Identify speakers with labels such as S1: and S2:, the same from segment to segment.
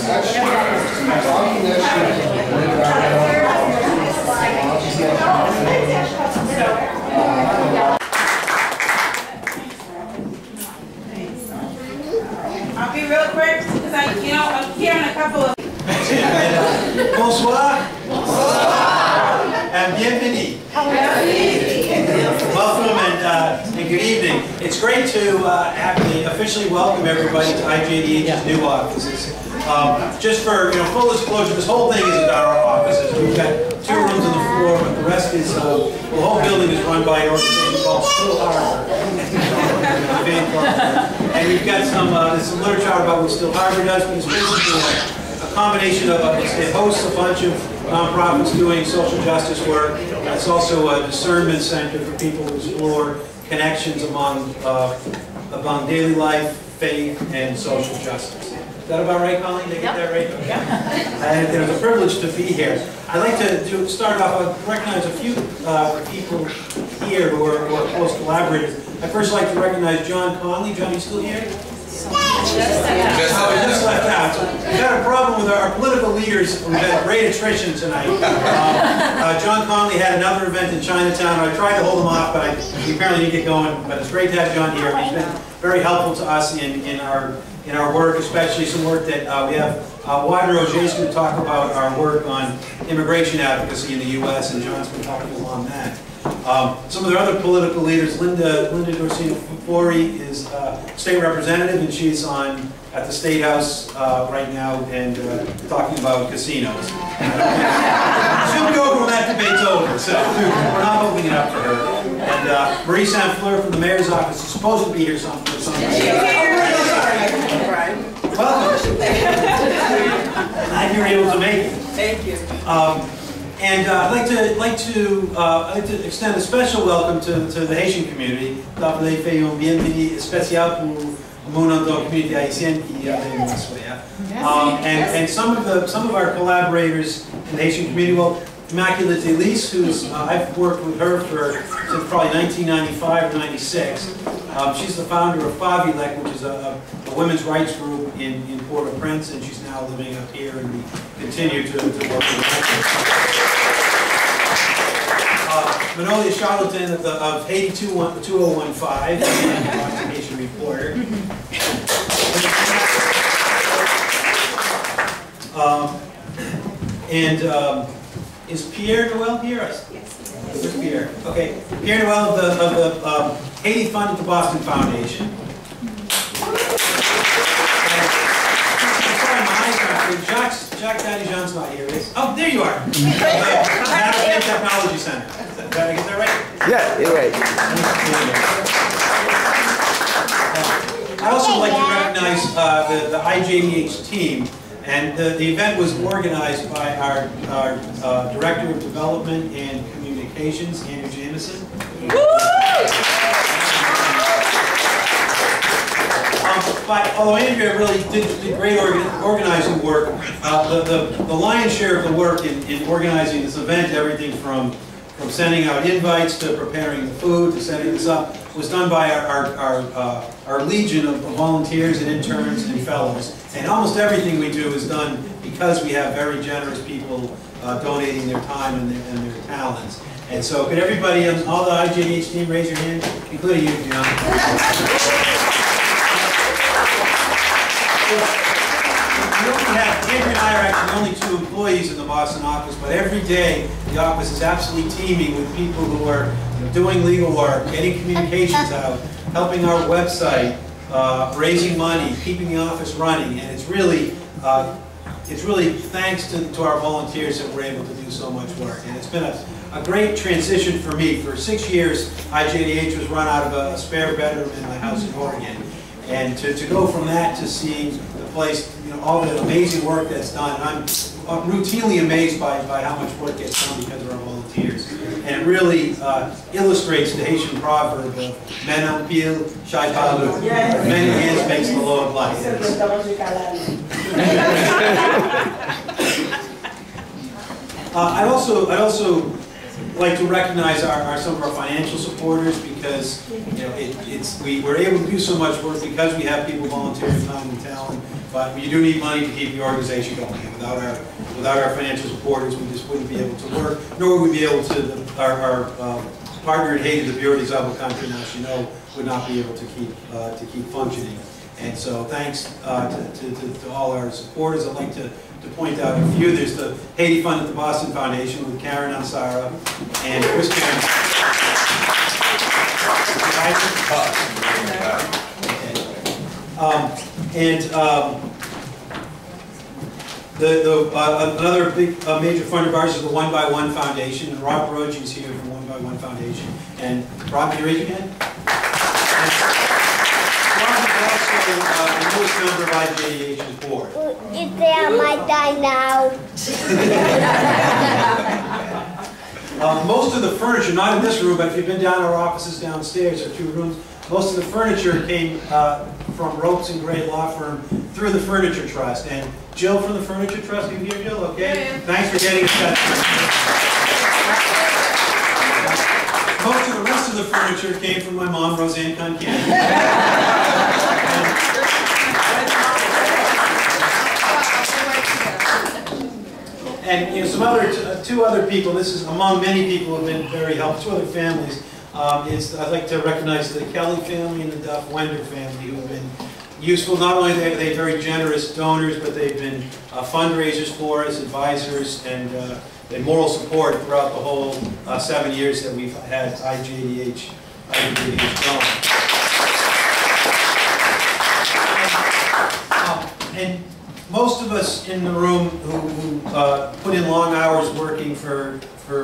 S1: I'll be real quick because I'm hearing a couple of.
S2: Bonsoir. And bienvenue. Welcome and good evening. It's great to officially welcome everybody to IJDH's new offices. Just for full disclosure, this whole thing isn't our offices. We've got 2 rooms on the floor, but the rest is the whole building is run by an organization called Still Harbor. And we've got there's some literature about what Still Harbor does, but it's basically a combination of it hosts a bunch of nonprofits doing social justice work. It's also a discernment center for people to explore connections among daily life, faith, and social justice. Is that about right, Colleen? Did I get that right? Yeah. And it was a privilege to be here. I'd like to start off, I recognize a few people here who are close collaborators. I'd first like to recognize John Conley. John, are you still here? Just left out. So we've had a problem with our political leaders. We've had great attrition tonight. John Conley had another event in Chinatown. I tried to hold him off, but he apparently didn't get going. But it's great to have John here. He's been very helpful to us in our work, especially some work that we have Wadra Oj's going to talk about our work on immigration advocacy in the U.S., and John's been talking on that. Some of their other political leaders, Linda Dorsino-Fori is state representative, and she's at the State House right now and talking about casinos. She'll be over when that debate's over, so we're not opening it up for her. And Marie Saint-Fleur from the mayor's office is supposed to be here sometime. Welcome. Glad you were able to make it.
S1: Thank you.
S2: And I'd like to extend a special welcome to the Haitian community. D'abord, fait une bienvenue spéciale pour notre communauté haïtienne qui est avec nous. And some of our collaborators in the Haitian community, well, Immaculate Elise, who's I've worked with her since probably 1995 or 96. She's the founder of Favilec, which is a women's rights group in Port-au-Prince, and she's now living up here, and we continue to work with her. Manolia Charlatan of Haiti 2015, the Haitian reporter. Is Pierre Noel here? Yes. Where's Pierre? Okay. Pierre Noel of the Haiti Fund at the Boston Foundation. Jacques Daddy-Jean's not here. Oh, there you are. National Technology Center. Did I get that right?
S3: Yeah, you're right.
S2: I'd also like to recognize the IJDH team. And the event was organized by our Director of Development and Communications, Andrew Jamison. Although Andrea really did great organizing work, the lion's share of the work in organizing this event, everything from sending out invites to preparing the food to setting this up, was done by our legion of volunteers and interns and fellows. And almost everything we do is done because we have very generous people donating their time and their talents. And so could everybody, all the IJDH team, raise your hand, including you, John. Andrew and I are actually the only 2 employees in the Boston office, but every day the office is absolutely teeming with people who are doing legal work, getting communications out, helping our website, raising money, keeping the office running, and it's really thanks to our volunteers that we're able to do so much work. And it's been a great transition for me. For 6 years, IJDH was run out of a spare bedroom in my house in Oregon. And to go from that to seeing the place, all the amazing work that's done, I'm routinely amazed by how much work gets done because of our volunteers. And it really illustrates the Haitian proverb of "Men en pile, chai palu." Many hands makes the Lord light. I'd also like to recognize some of our financial supporters, because we were able to do so much work because we have people volunteering time and talent. But you do need money to keep the organization going. And without our financial supporters, we just wouldn't be able to work, nor would we be able to. Our partner in Haiti, the Bureau des Arts Country Nationaux, would not be able to keep functioning. And so, thanks to all our supporters. I'd like to point out a few. There's the Haiti Fund at the Boston Foundation with Karen Ansara and Chris Karen. Another big major fund of ours is the One by One Foundation, and Rob Roach is here from One by One Foundation. And Rob, can you raise your hand? Rob is also the newest member of IJDH's board.
S3: If they might die now.
S2: Most of the furniture, not in this room, but if you've been down our offices downstairs, there are 2 rooms. Most of the furniture came from Ropes and Gray Law Firm through the Furniture Trust. And Jill from the Furniture Trust, you here, Jill? Okay.
S1: Yeah.
S2: Thanks for getting us that. Most of the rest of the furniture came from my mom, Roseanne Concan. And some other 2 other people. This is among many people who have been very helpful. 2 other families. I'd like to recognize the Kelly family and the Duff Wender family, who have been useful. Not only are they very generous donors, but they've been fundraisers for us, advisors, and moral support throughout the whole 7 years that we've had IJDH going. And most of us in the room who put in long hours working for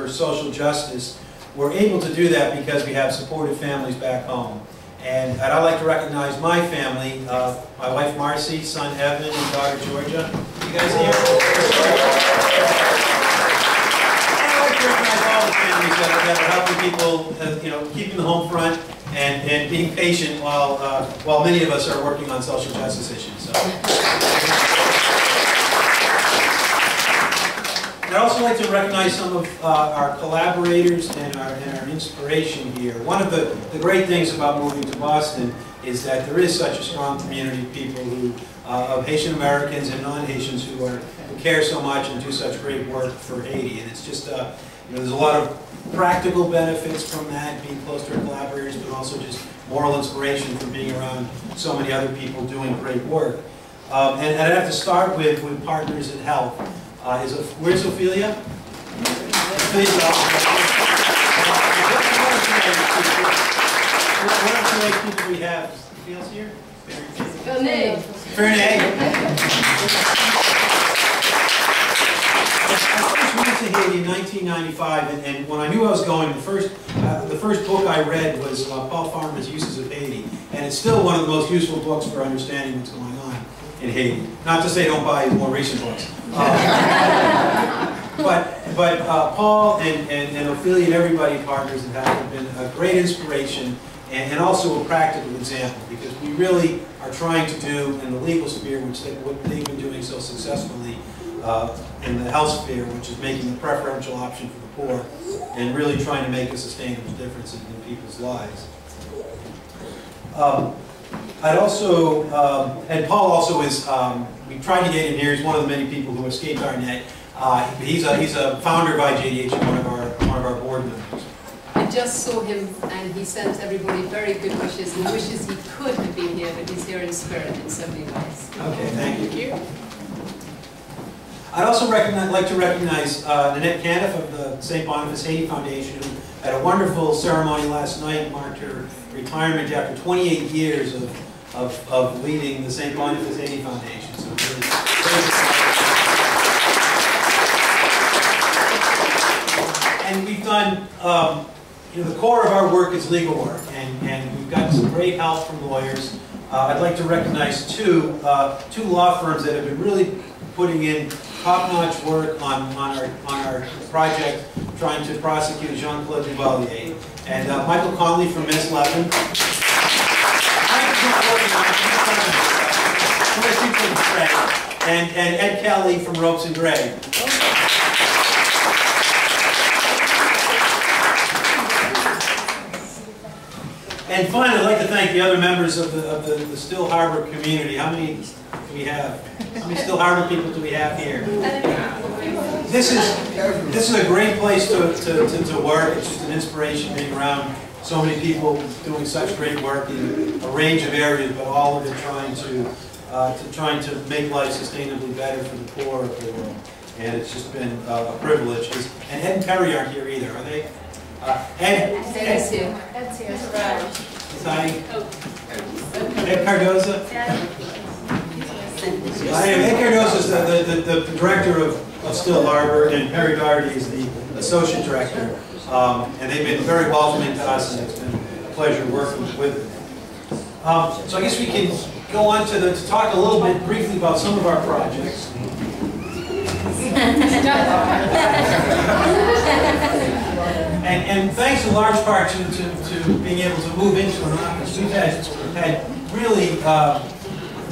S2: social justice were able to do that because we have supportive families back home. And I'd like to recognize my family, my wife Marcy, son Evan, and daughter Georgia. You guys here? And I'd like to recognize all the families that are helping people, keeping the home front and being patient while many of us are working on social justice issues. So. I'd also like to recognize some of our collaborators and our inspiration here. One of the great things about moving to Boston is that there is such a strong community of people of Haitian Americans and non-Haitians who care so much and do such great work for Haiti. And it's just, there's a lot of practical benefits from that, being close to our collaborators, but also just moral inspiration from being around so many other people doing great work. And I'd have to start with Partners in Health. Where's Ophelia? Ophelia's what are the people we have? Anything else here? Fernay. I first went to Haiti in 1995, and when I knew I was going, the first book I read was Paul Farmer's Uses of Haiti, and it's still one of the most useful books for understanding what's going on in Haiti. Not to say don't buy more recent books. But Paul and Ophelia and everybody Partners have been a great inspiration and also a practical example, because we really are trying to do in the legal sphere, what they've been doing so successfully in the health sphere, which is making the preferential option for the poor and really trying to make a sustainable difference in people's lives. I'd also, and Paul also is, we tried to get him here. He's one of the many people who escaped our net. He's a founder of IJDH and one of our board members.
S4: I just saw him, and he sent everybody very good wishes. He wishes he could have been here, but he's here in spirit in so many ways.
S2: Okay, thank you. I'd also like to recognize Nanette Caniff of the St. Boniface Haiti Foundation, who had a wonderful ceremony last night, marked her retirement after 28 years of leading the St. Boniface Haiti Foundation. So really, and we've done, the core of our work is legal work, and we've got some great help from lawyers. I'd like to recognize two law firms that have been really putting in top-notch work on our project trying to prosecute Jean-Claude Duvalier. And Michael Conley from Miss Levin. And Ed Kelly from Ropes and Gray. And finally, I'd like to thank the other members of the Still Harbor community. How many do we have? How many Still Harbor people do we have here? This is a great place to work. It's just an inspiration being around so many people doing such great work in a range of areas, but all of it trying to make life sustainably better for the poor of the world. And it's just been a privilege. And Ed and Perry aren't here either, are they?
S4: Ed's here.
S1: That's here.
S2: Ed Cardoza? Ed Cardoza is the director of Still Harbor, and Perry Doherty is the associate director. And they've been very welcoming to us, and it's been a pleasure working with them. So I guess we can go on to talk a little bit briefly about some of our projects. And thanks in large part to being able to move into an office, we've had really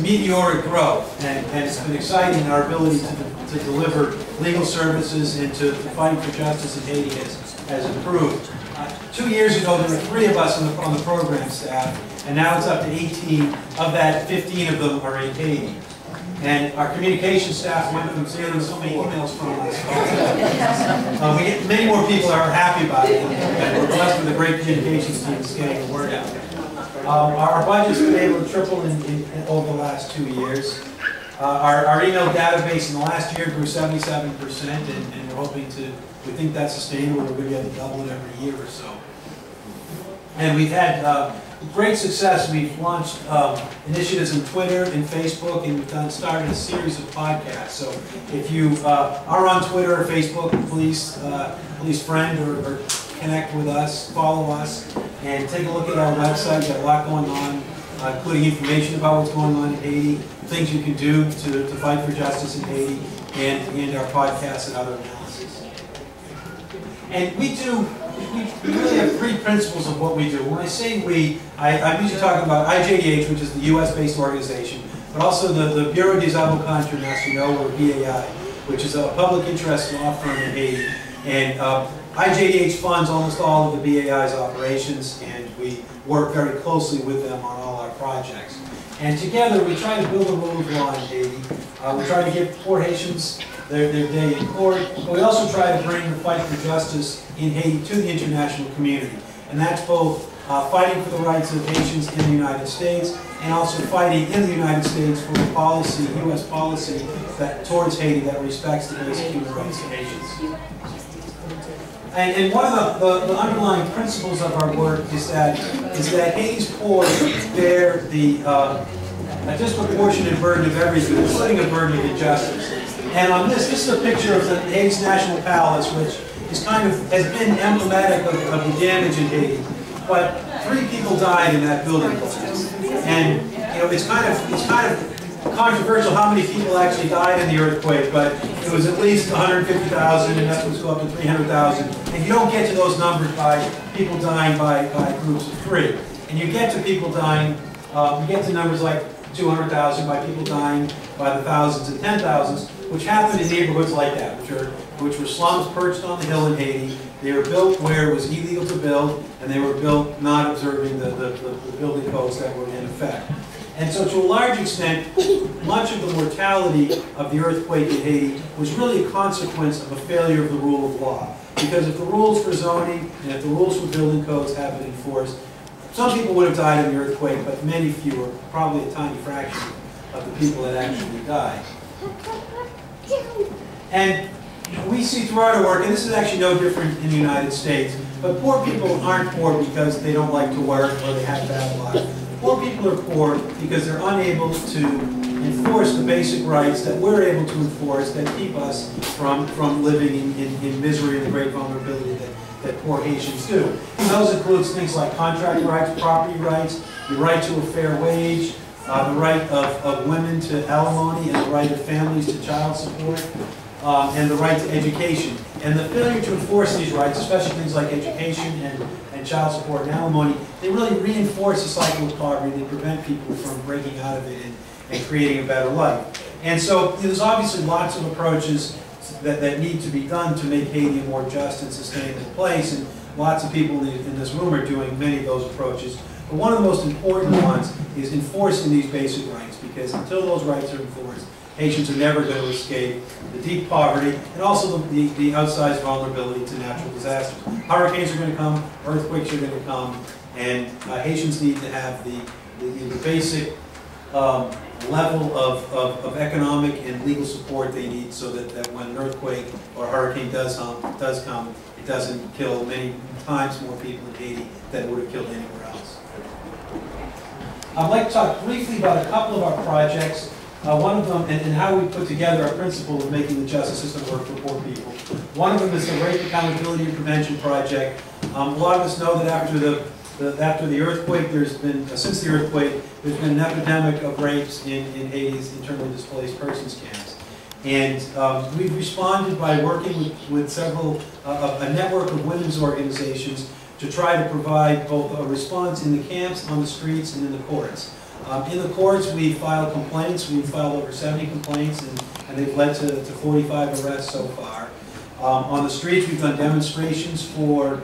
S2: meteoric growth, and it's been exciting. Our ability to deliver legal services and to fight for justice in Haiti has improved. 2 years ago, there were 3 of us on the program staff, and now it's up to 18. Of that, 15 of them are in Haiti. And our communication staff went from getting so many emails from us. Many more people are happy about it, and we're blessed with a great communications team that's getting the word out. Our budget's been able to triple over the last 2 years. Our email database in the last year grew 77%, and we're hoping we think that's sustainable. We're going to be able to double it every year or so. And we've had great success. We've launched initiatives in Twitter and Facebook, and we've started a series of podcasts. So if you are on Twitter or Facebook, please friend or connect with us, follow us, and take a look at our website. We've got a lot going on, including information about what's going on in Haiti, things you can do to fight for justice in Haiti, and our podcasts and other analysis. And we really have 3 principles of what we do. When I say we, I'm usually talking about IJDH, which is the US-based organization, but also the Bureau des Avocats Internationaux, or BAI, which is a public interest law firm in Haiti. And IJDH funds almost all of the BAI's operations, and we work very closely with them on all our projects. And together we try to build a rule of law in Haiti. We try to give poor Haitians their day in court, but we also try to bring the fight for justice in Haiti to the international community. And that's both fighting for the rights of Haitians in the United States, and also fighting in the United States for a policy, U.S. policy, towards Haiti that respects the basic human rights of Haitians. And one of the underlying principles of our work is that Haiti's poor bear a disproportionate burden of everything, including a burden of injustice. And on this is a picture of the Haiti's National Palace, which has been emblematic of the damage in Haiti. But 3 people died in that building collapse, and it's kind of controversial how many people actually died in the earthquake, but it was at least 150,000, and that's what's go up to 300,000. And you don't get to those numbers by people dying by groups of 3. And you get to people dying, you get to numbers like 200,000 by people dying by the thousands and 10,000s, which happened in neighborhoods like that, which were slums perched on the hill in Haiti. They were built where it was illegal to build, and they were built not observing the building codes that were in effect. And so to a large extent, much of the mortality of the earthquake in Haiti was really a consequence of a failure of the rule of law. Because if the rules for zoning and if the rules for building codes had been enforced, some people would have died in the earthquake, but many fewer, probably a tiny fraction of the people that actually died. And we see throughout our work, and this is actually no different in the United States, but poor people aren't poor because they don't like to work or they have bad luck. Poor people are poor because they're unable to enforce the basic rights that we're able to enforce that keep us from living in misery and the great vulnerability that poor Haitians do. And those includes things like contract rights, property rights, the right to a fair wage, the right of women to alimony, and the right of families to child support, and the right to education. And the failure to enforce these rights, especially things like education and child support and alimony, they really reinforce the cycle of poverty. They prevent people from breaking out of it and creating a better life. And so there's obviously lots of approaches that need to be done to make Haiti a more just and sustainable place, and lots of people in this room are doing many of those approaches. But one of the most important ones is enforcing these basic rights, because until those rights are enforced, Haitians are never going to escape the deep poverty and also the outsized vulnerability to natural disasters. Hurricanes are going to come, earthquakes are going to come, and Haitians need to have the basic level of economic and legal support they need, so that when an earthquake or a hurricane does come, it doesn't kill many times more people in Haiti than it would have killed anywhere else. I'd like to talk briefly about a couple of our projects. One of them, and how we put together our principle of making the justice system work for poor people. One of them is the Rape Accountability and Prevention Project. A lot of us know that after the earthquake, since the earthquake, there's been an epidemic of rapes in Haiti's internally displaced persons camps. And we've responded by working with several, a network of women's organizations to try to provide both a response in the camps, on the streets, and in the courts. In the courts, we filed complaints. We've filed over 70 complaints, and they've led to 45 arrests so far. On the streets, we've done demonstrations for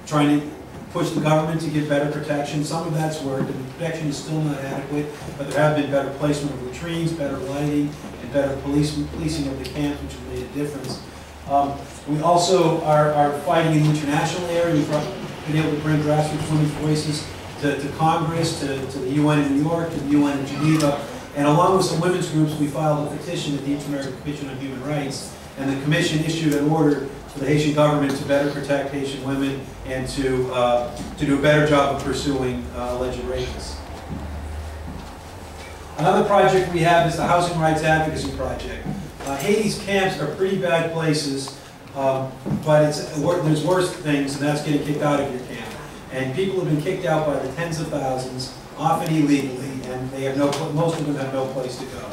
S2: trying to push the government to give better protection. Some of that's worked, and the protection is still not adequate, but there have been better placement of latrines, better lighting, and better policing of the camps, which have made a difference. We also are fighting in the international area. We've been able to bring grassroots women's voices to Congress, to the UN in New York, to the UN in Geneva, and along with some women's groups, we filed a petition at the Inter-American Commission on Human Rights, and the Commission issued an order for the Haitian government to better protect Haitian women and to do a better job of pursuing alleged rapists. Another project we have is the Housing Rights Advocacy Project. Haiti's camps are pretty bad places, but there's worse things, and that's getting kicked out of your camp. And people have been kicked out by the tens of thousands, often illegally, and they have most of them have no place to go.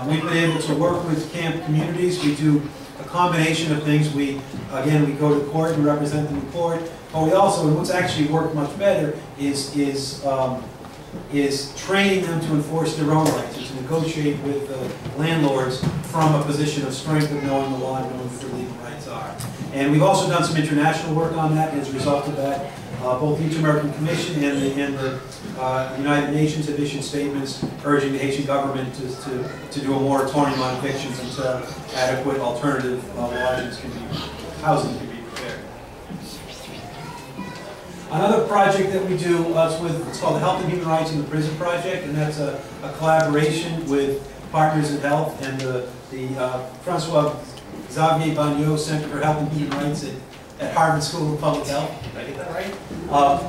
S2: We've been able to work with camp communities. We do a combination of things. Again, we go to court and represent them in court, but we also, and what's actually worked much better, is training them to enforce their own rights and to negotiate with landlords from a position of strength of knowing the law and knowing what their legal rights are. And we've also done some international work on that, and as a result of that, both the Inter-American Commission and the United Nations have issued statements urging the Haitian government to do a moratorium on evictions until adequate alternative housing can be prepared. Another project that we do it's called the Health and Human Rights in the Prison Project, and that's a collaboration with Partners in Health and the Francois Xavier Bagneau Center for Health and Human Rights at Harvard School of Public Health. Did I get that right?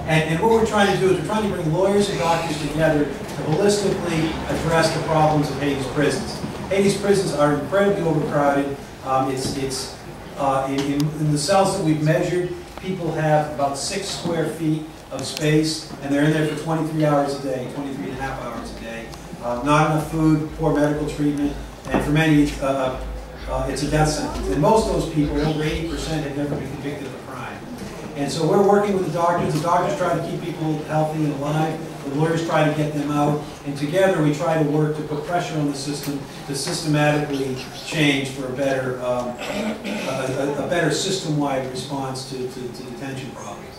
S2: And what we're trying to do is we're trying to bring lawyers and doctors together to holistically address the problems of Haiti's prisons. Haiti's prisons are incredibly overcrowded. In the cells that we've measured, people have about 6 square feet of space, and they're in there for 23 hours a day, 23 and a half hours a day. Not enough food, poor medical treatment, and for many, it's a death sentence. And most of those people, over 80%, have never been convicted of a crime. And so we're working with the doctors. The doctors try to keep people healthy and alive. The lawyers try to get them out. And together we try to work to put pressure on the system to systematically change for a better system-wide response to detention problems.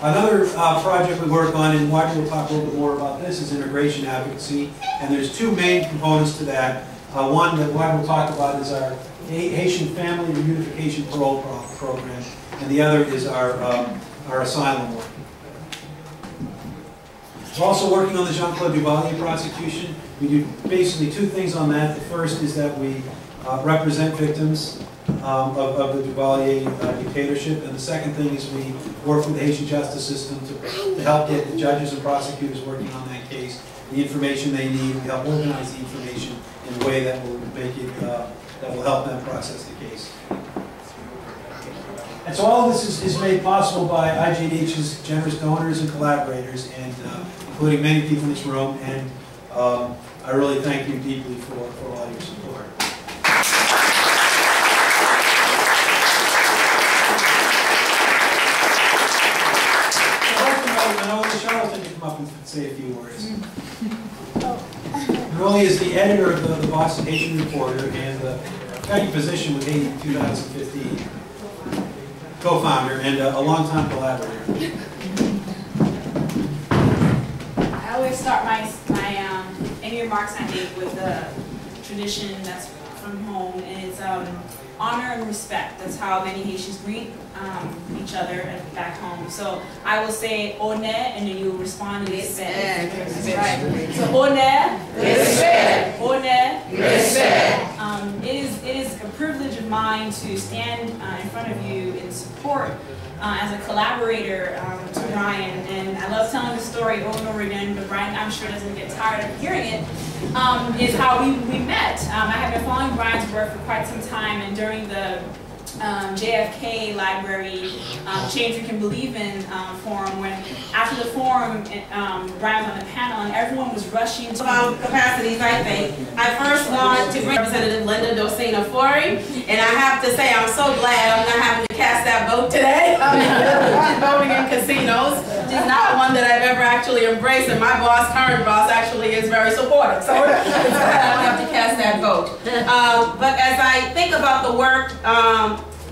S2: Another project we work on, and Roger will talk a little bit more about this, is immigration advocacy. And there's 2 main components to that. One that Roger will talk about is our Haitian Family Reunification Parole Program, and the other is our asylum work. We're also working on the Jean-Claude Duvalier prosecution. We do basically 2 things on that. The first is that we represent victims of the Duvalier dictatorship, and the second thing is we work with the Haitian justice system to help get the judges and prosecutors working on that case the information they need. We help organize the information in a way that will make it that will help them process the case. And so all of this is made possible by IJDH's generous donors and collaborators, and including many people in this room, and I really thank you deeply for all your support. I know Charlotte can come up and say a few words. Rolly is the editor of the Boston Haitian Reporter and the second position with Haiti in 2015. co-founder and a longtime collaborator.
S1: I always start my any remarks I make with the tradition that's from home, and it's honor and respect. That's how many Haitians greet each other back home. So I will say "honneur" and then you will respond in respect. That's right. So "honneur," respect. "Honneur," respect. It is a privilege of mine to stand in front of you in support as a collaborator to Brian, and I love telling the story over and over again, but Brian, I'm sure, doesn't get tired of hearing it, is how we met. I have been following Brian's work for quite some time, and during the JFK Library Change We Can Believe In forum, when after the forum, Brian was on the panel and everyone was rushing to capacities, I think. I first want to bring Representative Linda Docena Forey, and I have to say I'm so glad I'm not having to cast that vote today. Just voting in casinos, which is not one that I've ever actually embraced, and my boss, current boss, actually is very supportive, so I don't have to cast that vote. But as I think about the work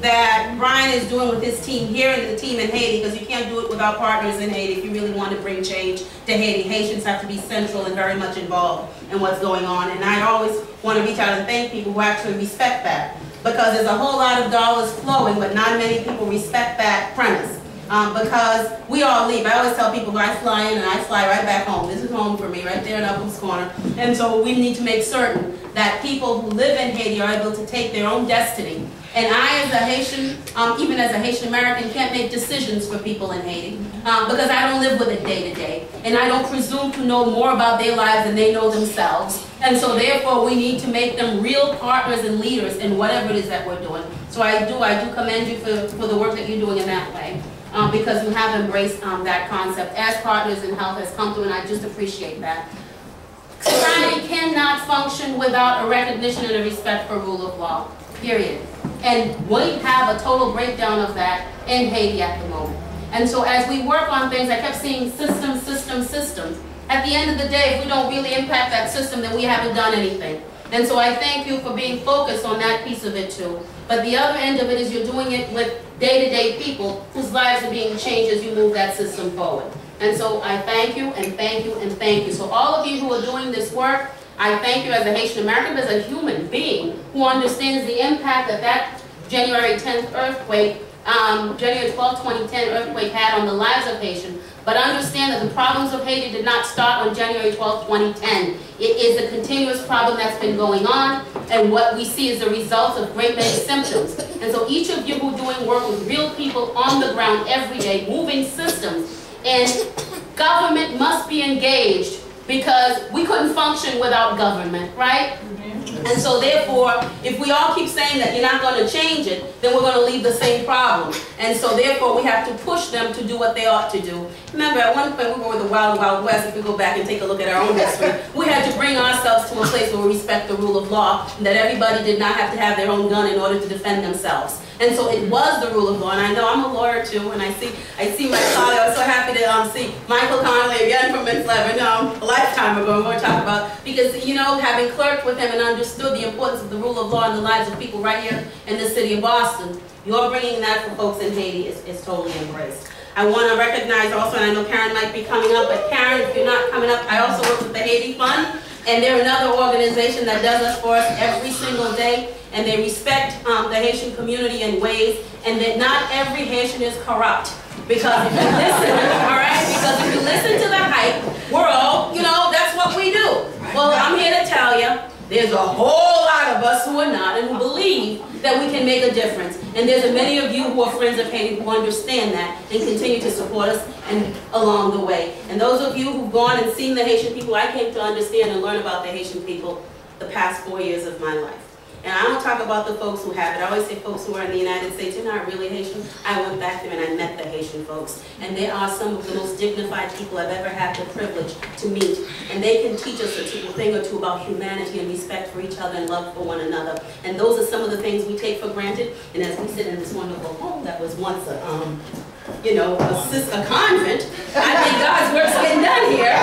S1: that Brian is doing with his team here and the team in Haiti, because you can't do it without partners in Haiti if you really want to bring change to Haiti. Haitians have to be central and very much involved in what's going on, and I always want to reach out and thank people who actually respect that, because there's a whole lot of dollars flowing, but not many people respect that premise. Because we all leave. I always tell people I fly in and I fly right back home. This is home for me, right there in Upham's Corner. And so we need to make certain that people who live in Haiti are able to take their own destiny. And I, as a Haitian, even as a Haitian American, can't make decisions for people in Haiti because I don't live with it day to day. And I don't presume to know more about their lives than they know themselves. And so therefore we need to make them real partners and leaders in whatever it is that we're doing. So I do commend you for the work that you're doing in that way. Because you have embraced that concept as Partners in Health has come through, and I just appreciate that. Society cannot function without a recognition and a respect for rule of law, period. And we have a total breakdown of that in Haiti at the moment. And so as we work on things, I kept seeing systems, systems, systems. At the end of the day, if we don't really impact that system, then we haven't done anything. And so I thank you for being focused on that piece of it too. But the other end of it is you're doing it with day-to-day people whose lives are being changed as you move that system forward. And so I thank you and thank you and thank you. So all of you who are doing this work, I thank you as a Haitian American, as a human being who understands the impact that that January 10th earthquake, January 12, 2010 earthquake had on the lives of Haitians. But understand that the problems of Haiti did not start on January 12, 2010. It is a continuous problem that's been going on, and what we see is the result of great many symptoms. And so each of you who are doing work with real people on the ground every day, moving systems, and government must be engaged because we couldn't function without government, right? And so therefore, if we all keep saying that you're not going to change it, then we're going to leave the same problem. And so therefore, we have to push them to do what they ought to do. Remember, at one point, we were the Wild Wild West. If we go back and take a look at our own history, we had to bring ourselves to a place where we respect the rule of law, and that everybody did not have to have their own gun in order to defend themselves. And so it was the rule of law, and I know I'm a lawyer too, and I see my colleague. I was so happy to see Michael Connolly again from Mint Levin, a lifetime ago, I'm going to talk about, because, you know, having clerked with him and understood the importance of the rule of law in the lives of people right here in the city of Boston, you're bringing that for folks in Haiti is totally embraced. I want to recognize also, and I know Karen might be coming up, but Karen, if you're not coming up, I also work with the Haiti Fund, and they're another organization that does this for us every single day. And they respect the Haitian community in ways, and that not every Haitian is corrupt. Because if you listen, all right, because if you listen to the hype, we're all, you know, that's what we do. Well, I'm here to tell you, there's a whole lot of us who are not and who believe that we can make a difference. And there's many of you who are friends of Haiti who understand that and continue to support us and along the way. And those of you who've gone and seen the Haitian people, I came to understand and learn about the Haitian people the past 4 years of my life. And I don't talk about the folks who have it. I always say folks who are in the United States, you're not really Haitian. I went back there and I met the Haitian folks. And they are some of the most dignified people I've ever had the privilege to meet. And they can teach us a thing or two about humanity and respect for each other and love for one another. And those are some of the things we take for granted. And as we sit in this wonderful home that was once a convent, I think God's work's getting done here.